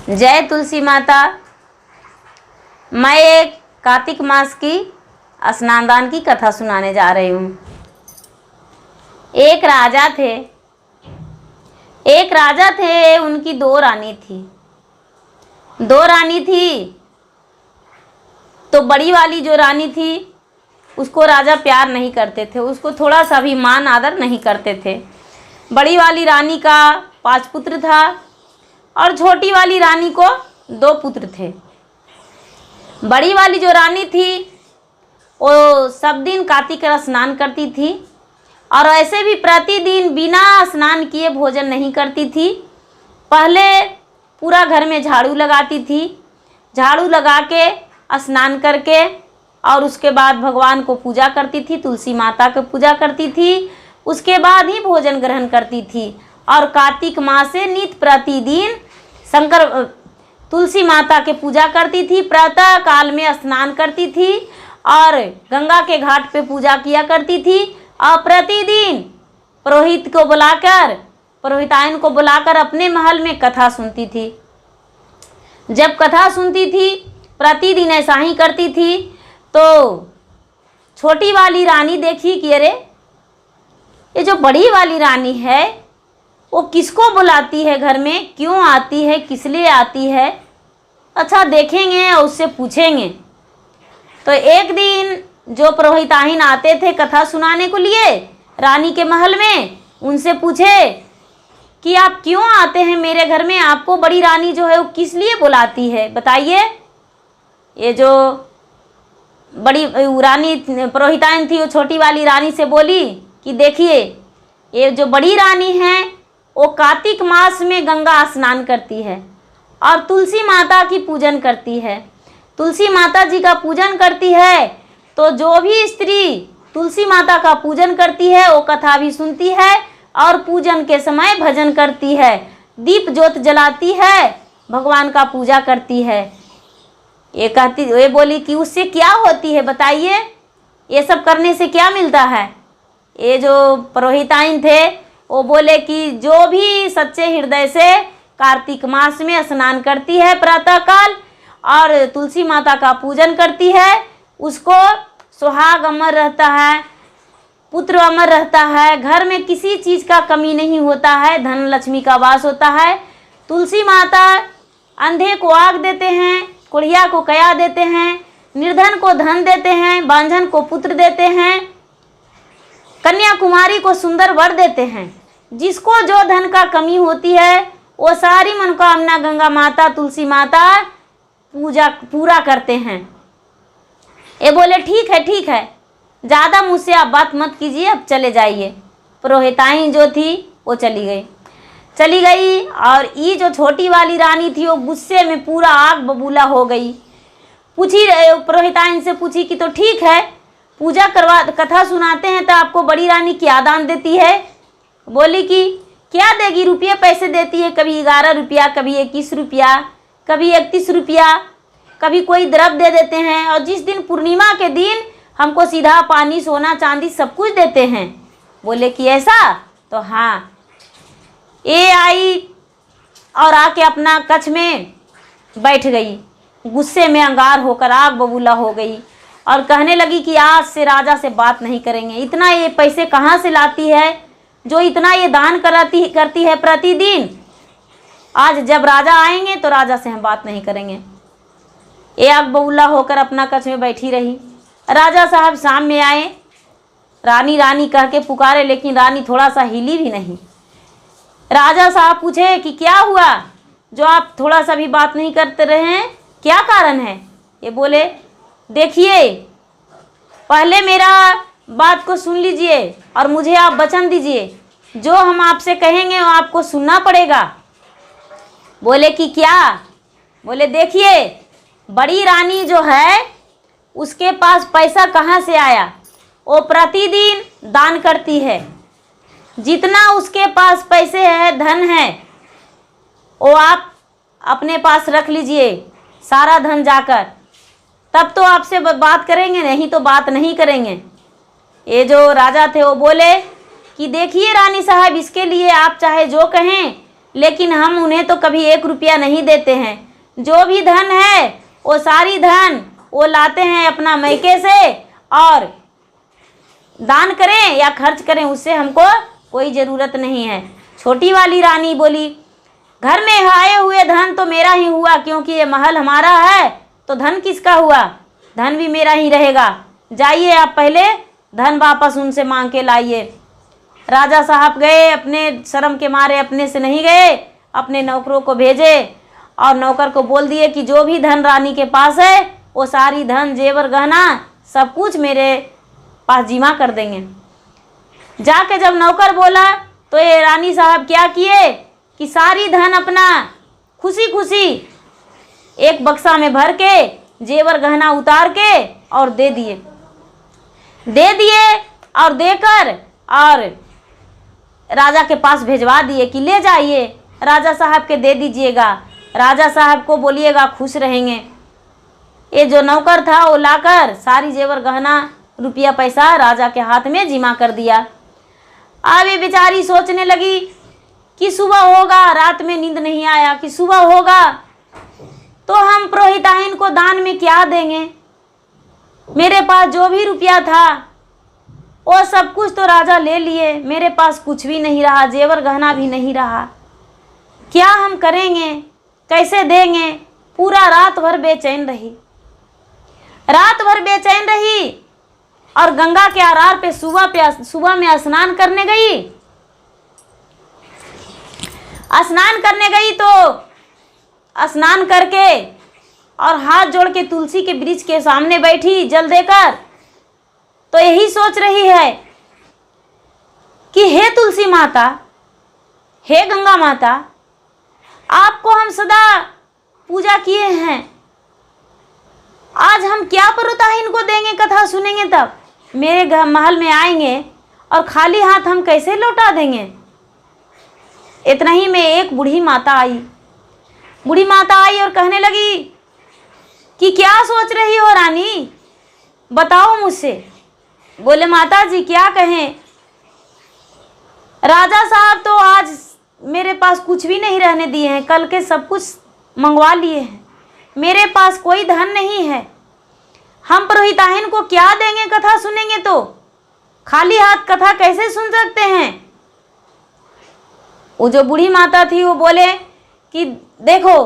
जय तुलसी माता। मैं एक कार्तिक मास की स्नानदान की कथा सुनाने जा रही हूँ। एक राजा थे, उनकी दो रानी थी। तो बड़ी वाली जो रानी थी उसको राजा प्यार नहीं करते थे, उसको थोड़ा सा भी मान आदर नहीं करते थे। बड़ी वाली रानी का 5 पुत्र था और छोटी वाली रानी को 2 पुत्र थे। बड़ी वाली जो रानी थी वो सब दिन कार्तिक का स्नान करती थी और ऐसे भी प्रतिदिन बिना स्नान किए भोजन नहीं करती थी। पहले पूरा घर में झाड़ू लगाती थी, झाड़ू लगा के स्नान करके और उसके बाद भगवान को पूजा करती थी, तुलसी माता को पूजा करती थी। उसके बाद ही भोजन ग्रहण करती थी और कार्तिक मास से नित्य प्रतिदिन तुलसी माता के पूजा करती थी। प्रातः काल में स्नान करती थी और गंगा के घाट पे पूजा किया करती थी और प्रतिदिन पुरोहिताइन को बुलाकर अपने महल में कथा सुनती थी। जब कथा सुनती थी प्रतिदिन ऐसा ही करती थी। तो छोटी वाली रानी देखी कि अरे ये जो बड़ी वाली रानी है वो किसको बुलाती है, घर में क्यों आती है, किस लिए आती है, अच्छा देखेंगे और उससे पूछेंगे। तो एक दिन जो पुरोहिताइन आते थे कथा सुनाने को लिए रानी के महल में, उनसे पूछे कि आप क्यों आते हैं मेरे घर में, आपको बड़ी रानी जो है वो किस लिए बुलाती है, बताइए। ये जो बड़ी रानी पुरोहिताइन थी वो छोटी वाली रानी से बोली कि देखिए ये जो बड़ी रानी है वो कार्तिक मास में गंगा स्नान करती है और तुलसी माता की पूजन करती है। तुलसी माता जी का पूजन करती है तो जो भी स्त्री तुलसी माता का पूजन करती है वो कथा भी सुनती है और पूजन के समय भजन करती है, दीप ज्योत जलाती है, भगवान का पूजा करती है। ये बोली कि उससे क्या होती है, बताइए, ये सब करने से क्या मिलता है। ये जो पुरोहिताइन थे वो बोले कि जो भी सच्चे हृदय से कार्तिक मास में स्नान करती है प्रातः काल और तुलसी माता का पूजन करती है, उसको सुहाग अमर रहता है, पुत्र अमर रहता है, घर में किसी चीज़ का कमी नहीं होता है, धन लक्ष्मी का वास होता है। तुलसी माता अंधे को आग देते हैं, कुड़िया को कया देते हैं, निर्धन को धन देते हैं, बांझन को पुत्र देते हैं, कन्याकुमारी को सुंदर वर देते हैं। जिसको जो धन का कमी होती है वो सारी मनोकामना गंगा माता तुलसी माता पूरा करते हैं। ये बोले ठीक है, ज़्यादा मुझसे आप बात मत कीजिए, अब चले जाइए। पुरोहिताइन जो थी वो चली गई और ये जो छोटी वाली रानी थी वो गुस्से में पूरा आग बबूला हो गई। पुरोहिताइन से पूछी कि तो ठीक है, पूजा करवा कथा सुनाते हैं तो आपको बड़ी रानी क्या दान देती है। बोली कि क्या देगी, रुपये पैसे देती है, कभी 11 रुपया, कभी 21 रुपया, कभी 31 रुपया, कभी कोई द्रव्य दे देते हैं और जिस दिन पूर्णिमा के दिन हमको सीधा पानी सोना चांदी सब कुछ देते हैं। बोले कि ऐसा, तो हाँ। ये आई और आके अपना कक्ष में बैठ गई, गुस्से में अंगार होकर आग बबूला हो गई और कहने लगी कि आज से राजा से बात नहीं करेंगे। इतना ये पैसे कहाँ से लाती है जो इतना ये दान करती है प्रतिदिन। आज जब राजा आएंगे तो राजा से हम बात नहीं करेंगे। ये आग बबूला होकर अपना कक्ष में बैठी रही। राजा साहब शाम में आए, रानी कह के पुकारे, लेकिन रानी थोड़ा सा हिली भी नहीं। राजा साहब पूछे कि क्या हुआ जो आप थोड़ा सा भी बात नहीं करते रहे हैं, क्या कारण है। ये बोले देखिए, पहले मेरा बात को सुन लीजिए और मुझे आप वचन दीजिए, जो हम आपसे कहेंगे वो आपको सुनना पड़ेगा। बोले कि क्या। बोले देखिए, बड़ी रानी जो है उसके पास पैसा कहाँ से आया, वो प्रतिदिन दान करती है। जितना उसके पास पैसे है, धन है, वो आप अपने पास रख लीजिए सारा धन जाकर, तब तो आपसे बात करेंगे, नहीं तो बात नहीं करेंगे। ये जो राजा थे वो बोले कि देखिए रानी साहब, इसके लिए आप चाहे जो कहें लेकिन हम उन्हें तो कभी 1 रुपया नहीं देते हैं। जो भी धन है वो सारी धन वो लाते हैं अपना मैके से, और दान करें या खर्च करें उससे हमको कोई ज़रूरत नहीं है। छोटी वाली रानी बोली, घर में आए हुए धन तो मेरा ही हुआ, क्योंकि ये महल हमारा है तो धन किसका हुआ? धन भी मेरा ही रहेगा। जाइए आप पहले धन वापस उनसे मांग के लाइए। राजा साहब गए, अपने शर्म के मारे अपने से नहीं गए, अपने नौकरों को भेजे और नौकर को बोल दिए कि जो भी धन रानी के पास है वो सारी धन जेवर गहना सब कुछ मेरे पास जिमा कर देंगे। जाके जब नौकर बोला तो ये रानी साहब क्या किए कि सारी धन अपना खुशी खुशी एक बक्सा में भर के जेवर गहना उतार के और दे दिए और देकर और राजा के पास भेजवा दिए कि ले जाइए, राजा साहब के दे दीजिएगा, राजा साहब को बोलिएगा खुश रहेंगे। ये जो नौकर था वो लाकर सारी जेवर गहना रुपया पैसा राजा के हाथ में जिमा कर दिया। अब ये बेचारी सोचने लगी कि सुबह होगा, रात में नींद नहीं आया कि सुबह होगा तो हम पुरोहिताइन को दान में क्या देंगे। मेरे पास जो भी रुपया था वो सब कुछ तो राजा ले लिए, मेरे पास कुछ भी नहीं रहा, जेवर गहना भी नहीं रहा। क्या हम करेंगे, कैसे देंगे। पूरा रात भर बेचैन रही और गंगा के आरार पे सुबह में स्नान करने गई। तो स्नान करके और हाथ जोड़ के तुलसी के वृक्ष के सामने बैठी जल देकर, तो यही सोच रही है कि हे तुलसी माता, हे गंगा माता, आपको हम सदा पूजा किए हैं, आज हम क्या पुरोहिताइन को देंगे। कथा सुनेंगे तब मेरे महल में आएंगे और खाली हाथ हम कैसे लौटा देंगे। इतना ही में एक बूढ़ी माता आई और कहने लगी कि क्या सोच रही हो रानी, बताओ मुझसे। बोले माता जी क्या कहें, राजा साहब तो आज मेरे पास कुछ भी नहीं रहने दिए हैं, कल के सब कुछ मंगवा लिए हैं, मेरे पास कोई धन नहीं है, हम पुरोहिताइन को क्या देंगे। कथा सुनेंगे तो खाली हाथ कथा कैसे सुन सकते हैं। वो जो बूढ़ी माता थी वो बोले कि देखो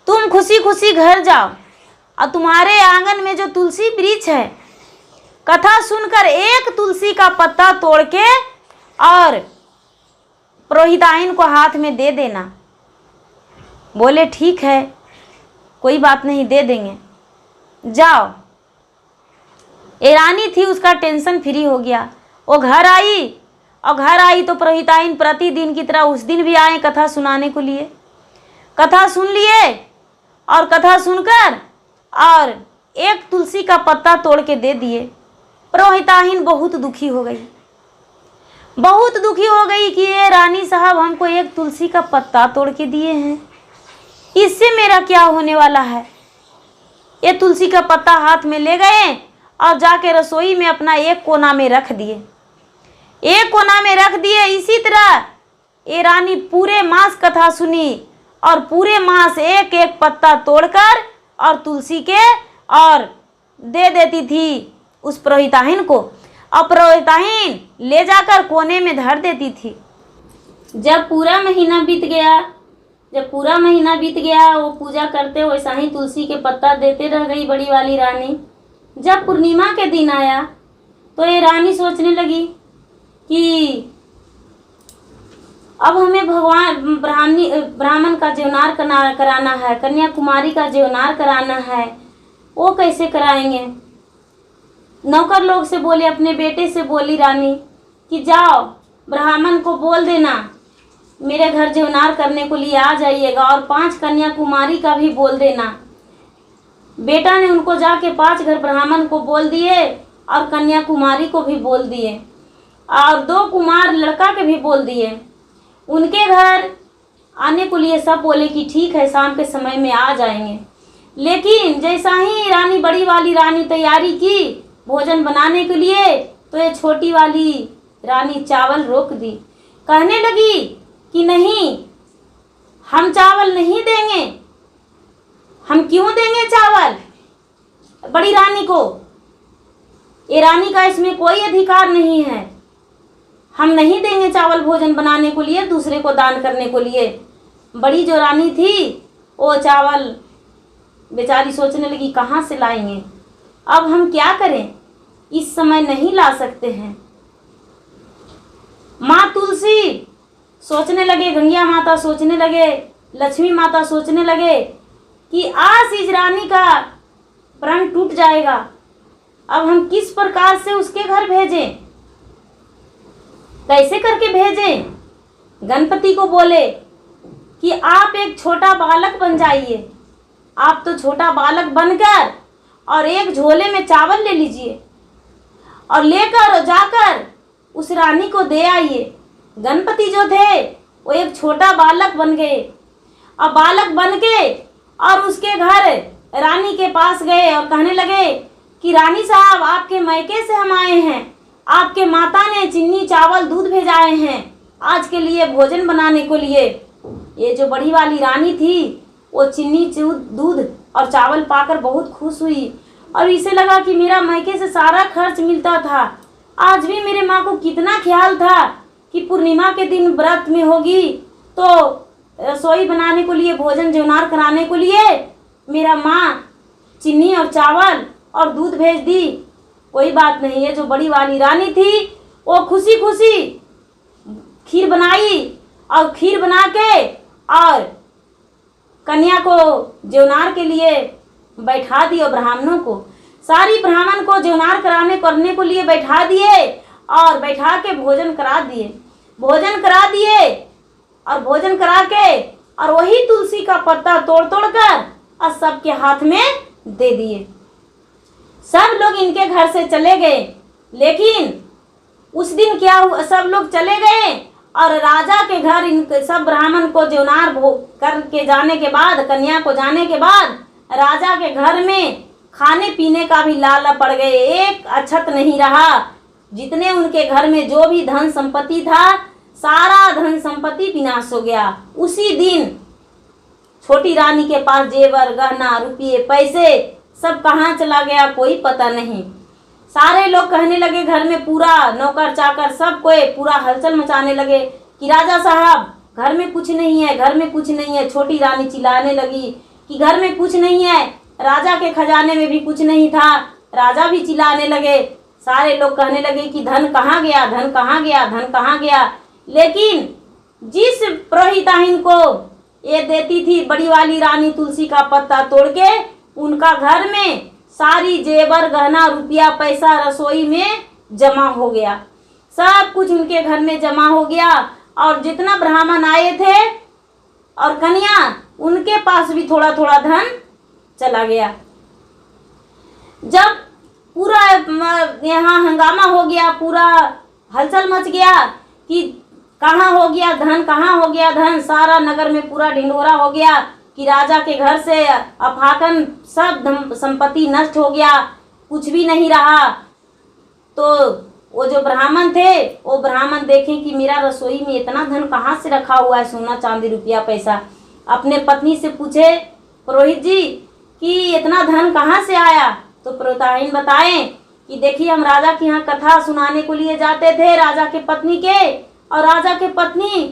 तुम खुशी खुशी घर जाओ और तुम्हारे आंगन में जो तुलसी वृक्ष है, कथा सुनकर एक तुलसी का पत्ता तोड़ के और पुरोहिताइन को हाथ में दे देना। बोले ठीक है, कोई बात नहीं, दे देंगे, जाओ। ये रानी थी, उसका टेंशन फ्री हो गया। वो घर आई तो पुरोहिताइन प्रतिदिन की तरह उस दिन भी आए कथा सुनाने को लिए। कथा सुन लिए और कथा सुनकर और एक तुलसी का पत्ता तोड़ के दे दिए। पुरोहिताइन बहुत दुखी हो गई कि ये रानी साहब हमको एक तुलसी का पत्ता तोड़ के दिए हैं, इससे मेरा क्या होने वाला है। ये तुलसी का पत्ता हाथ में ले गए और जाके रसोई में अपना एक कोना में रख दिए। इसी तरह ये रानी पूरे मास कथा सुनी और पूरे मास एक एक पत्ता तोड़कर और तुलसी के और दे देती थी उस पुरोहिताइन को, और पुरोहिताइन ले जाकर कोने में धर देती थी। जब पूरा महीना बीत गया वो पूजा करते वैसा ही तुलसी के पत्ता देते रह गई बड़ी वाली रानी। जब पूर्णिमा के दिन आया तो ये रानी सोचने लगी कि अब हमें ब्राह्मण का जीवनार कराना है, कन्याकुमारी का जीवनार कराना है, वो कैसे कराएंगे। नौकर लोग से बोले, अपने बेटे से बोली रानी कि जाओ ब्राह्मण को बोल देना मेरे घर जीवनार करने को लिए आ जाइएगा, और 5 कन्याकुमारी का भी बोल देना। बेटा ने उनको जाके 5 घर ब्राह्मण को बोल दिए और कन्याकुमारी को भी बोल दिए और 2 कुमार लड़का के भी बोल दिए। उनके घर आने को लिए सब बोले कि ठीक है, शाम के समय में आ जाएंगे। लेकिन जैसा ही रानी बड़ी वाली रानी तैयारी की भोजन बनाने के लिए, तो ये छोटी वाली रानी चावल रोक दी। कहने लगी कि नहीं, हम चावल नहीं देंगे। हम क्यों देंगे चावल बड़ी रानी को? ये रानी का इसमें कोई अधिकार नहीं है। हम नहीं देंगे चावल भोजन बनाने को लिए, दूसरे को दान करने को लिए। बड़ी जो रानी थी वो चावल बेचारी सोचने लगी कहाँ से लाएंगे, अब हम क्या करें, इस समय नहीं ला सकते हैं। माँ तुलसी सोचने लगे, गंगिया माता सोचने लगे, लक्ष्मी माता सोचने लगे कि आज इस रानी का प्राण टूट जाएगा, अब हम किस प्रकार से उसके घर भेजें, कैसे करके भेजें। गणपति को बोले कि आप एक छोटा बालक बन जाइए। आप तो छोटा बालक बनकर और एक झोले में चावल ले लीजिए और लेकर जाकर उस रानी को दे आइए। गणपति जो थे वो एक छोटा बालक बन गए और बालक बन के और उसके घर रानी के पास गए और कहने लगे कि रानी साहब, आपके मायके से हम आए हैं, आपके माता ने चीनी चावल दूध भेजाए हैं आज के लिए भोजन बनाने को लिए। ये जो बड़ी वाली रानी थी वो चीनी दूध और चावल पाकर बहुत खुश हुई और इसे लगा कि मेरा मायके से सारा खर्च मिलता था, आज भी मेरे माँ को कितना ख्याल था कि पूर्णिमा के दिन व्रत में होगी तो रसोई बनाने को लिए, भोजन जोनार कराने को लिए मेरा माँ चीनी और चावल और दूध भेज दी। कोई बात नहीं है, जो बड़ी वाली रानी थी वो खुशी खुशी खीर बनाई और खीर बना के और कन्या को जेवनार के लिए बैठा दिए। ब्राह्मणों को, सारी ब्राह्मण को जेवनार करने को लिए बैठा दिए और बैठा के भोजन करा दिए। भोजन करा दिए और भोजन करा के और वही तुलसी का पत्ता तोड़ तोड़ कर और सबके हाथ में दे दिए। सब लोग इनके घर से चले गए, लेकिन उस दिन क्या हुआ, सब लोग चले गए और राजा के घर इन सब ब्राह्मण को जेवनार करके जाने के बाद, कन्या को जाने के बाद राजा के घर में खाने पीने का भी लाला पड़ गए। एक अछत नहीं रहा। जितने उनके घर में जो भी धन संपत्ति था, सारा धन संपत्ति विनाश हो गया। उसी दिन छोटी रानी के पास जेवर गहना रुपये पैसे सब कहाँ चला गया कोई पता नहीं। सारे लोग कहने लगे, घर में पूरा नौकर चाकर सब कोई पूरा हलचल मचाने लगे कि राजा साहब घर में कुछ नहीं है, घर में कुछ नहीं है। छोटी रानी चिल्लाने लगी कि घर में कुछ नहीं है, राजा के खजाने में भी कुछ नहीं था। राजा भी चिल्लाने लगे, सारे लोग कहने लगे कि धन कहाँ गया, धन कहाँ गया, धन कहाँ गया। लेकिन जिस पुरोहिताहिन को ये देती थी बड़ी वाली रानी तुलसी का पत्ता तोड़ के, उनका घर में सारी जेवर गहना रुपया पैसा रसोई में जमा हो गया। सब कुछ उनके घर में जमा हो गया और जितना ब्राह्मण आए थे और कन्या, उनके पास भी थोड़ा थोड़ा धन चला गया। जब पूरा यहाँ हंगामा हो गया, पूरा हलचल मच गया कि कहाँ हो गया धन, कहाँ हो गया धन, सारा नगर में पूरा ढिंढोरा हो गया कि राजा के घर से अफाकन सब संपत्ति नष्ट हो गया, कुछ भी नहीं रहा। तो वो जो ब्राह्मण थे, वो ब्राह्मण देखें कि मेरा रसोई में इतना धन कहाँ से रखा हुआ है, सोना चांदी रुपया पैसा। अपने पत्नी से पूछे, पुरोहित जी कि इतना धन कहाँ से आया? तो पुरोहिताइन बताएं कि देखिए, हम राजा के यहाँ कथा सुनाने को लिए जाते थे राजा के पत्नी के, और राजा के पत्नी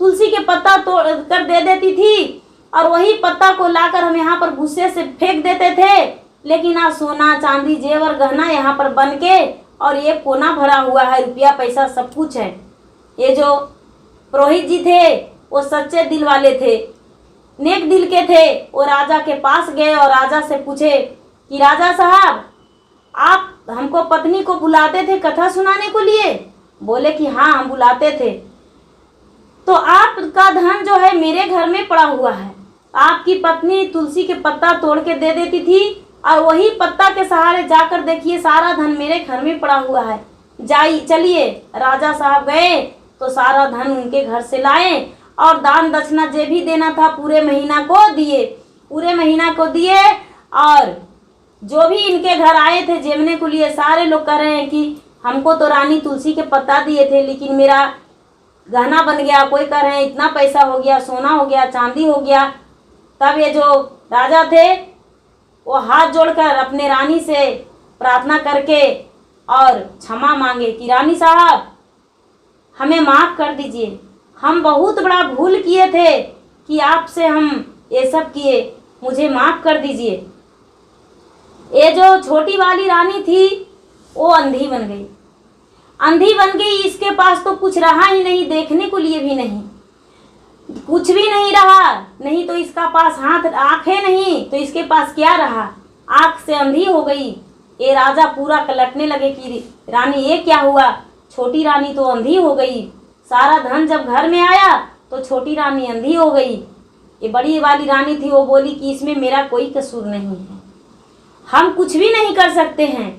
तुलसी के पत्ता तोड़ कर दे देती थी और वही पत्ता को लाकर हम यहाँ पर गुस्से से फेंक देते थे। लेकिन आज सोना चांदी जेवर गहना यहाँ पर बन के और ये कोना भरा हुआ है, रुपया पैसा सब कुछ है। ये जो पुरोहित जी थे वो सच्चे दिल वाले थे, नेक दिल के थे। वो राजा के पास गए और राजा से पूछे कि राजा साहब, आप हमको पत्नी को बुलाते थे कथा सुनाने को लिए? बोले कि हाँ, हम बुलाते थे। तो आपका धन जो है मेरे घर में पड़ा हुआ है। आपकी पत्नी तुलसी के पत्ता तोड़ के दे देती थी और वही पत्ता के सहारे जाकर देखिए सारा धन मेरे घर में पड़ा हुआ है। चलिए। राजा साहब गए तो सारा धन उनके घर से लाए और दान दक्षिणा जो भी देना था पूरे महीना को दिए, पूरे महीना को दिए। और जो भी इनके घर आए थे जेमने को लिए, सारे लोग कह रहे हैं कि हमको तो रानी तुलसी के पत्ता दिए थे, लेकिन मेरा गहना बन गया, कोई कह रहे हैं इतना पैसा हो गया, सोना हो गया, चांदी हो गया। तब ये जो राजा थे वो हाथ जोड़कर अपने रानी से प्रार्थना करके और क्षमा मांगे कि रानी साहब हमें माफ़ कर दीजिए, हम बहुत बड़ा भूल किए थे कि आपसे हम ये सब किए, मुझे माफ़ कर दीजिए। ये जो छोटी वाली रानी थी वो अंधी बन गई। अंधी बन गई, इसके पास तो कुछ रहा ही नहीं, देखने को लिए भी नहीं, कुछ भी नहीं रहा। नहीं तो इसका पास हाथ आंखें नहीं तो इसके पास क्या रहा, आंख से अंधी हो गई। ये राजा पूरा कलटने लगे कि रानी ये क्या हुआ, छोटी रानी तो अंधी हो गई। सारा धन जब घर में आया तो छोटी रानी अंधी हो गई। ये बड़ी वाली रानी थी, वो बोली कि इसमें मेरा कोई कसूर नहीं है, हम कुछ भी नहीं कर सकते हैं,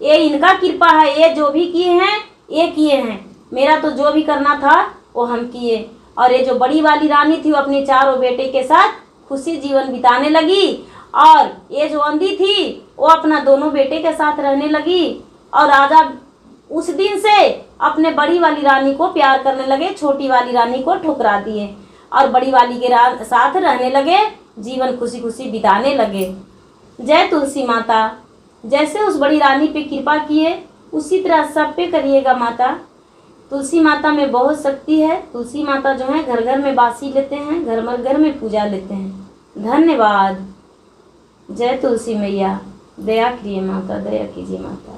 ये इनका कृपा है, ये जो भी किए हैं ये किए हैं, मेरा तो जो भी करना था वो हम किए। और ये जो बड़ी वाली रानी थी वो अपने चारों बेटे के साथ खुशी जीवन बिताने लगी। और ये जो अंधी थी वो अपना दोनों बेटे के साथ रहने लगी। और राजा उस दिन से अपने बड़ी वाली रानी को प्यार करने लगे, छोटी वाली रानी को ठुकरा दिए और बड़ी वाली के साथ रहने लगे, जीवन खुशी खुशी बिताने लगे। जय तुलसी माता, जैसे उस बड़ी रानी पे कृपा किए उसी तरह सब पे करिएगा माता। तुलसी माता में बहुत शक्ति है। तुलसी माता जो है घर घर में बासी लेते हैं, घर में पूजा लेते हैं। धन्यवाद। जय तुलसी मैया, दया कीजिए माता, दया कीजिए माता।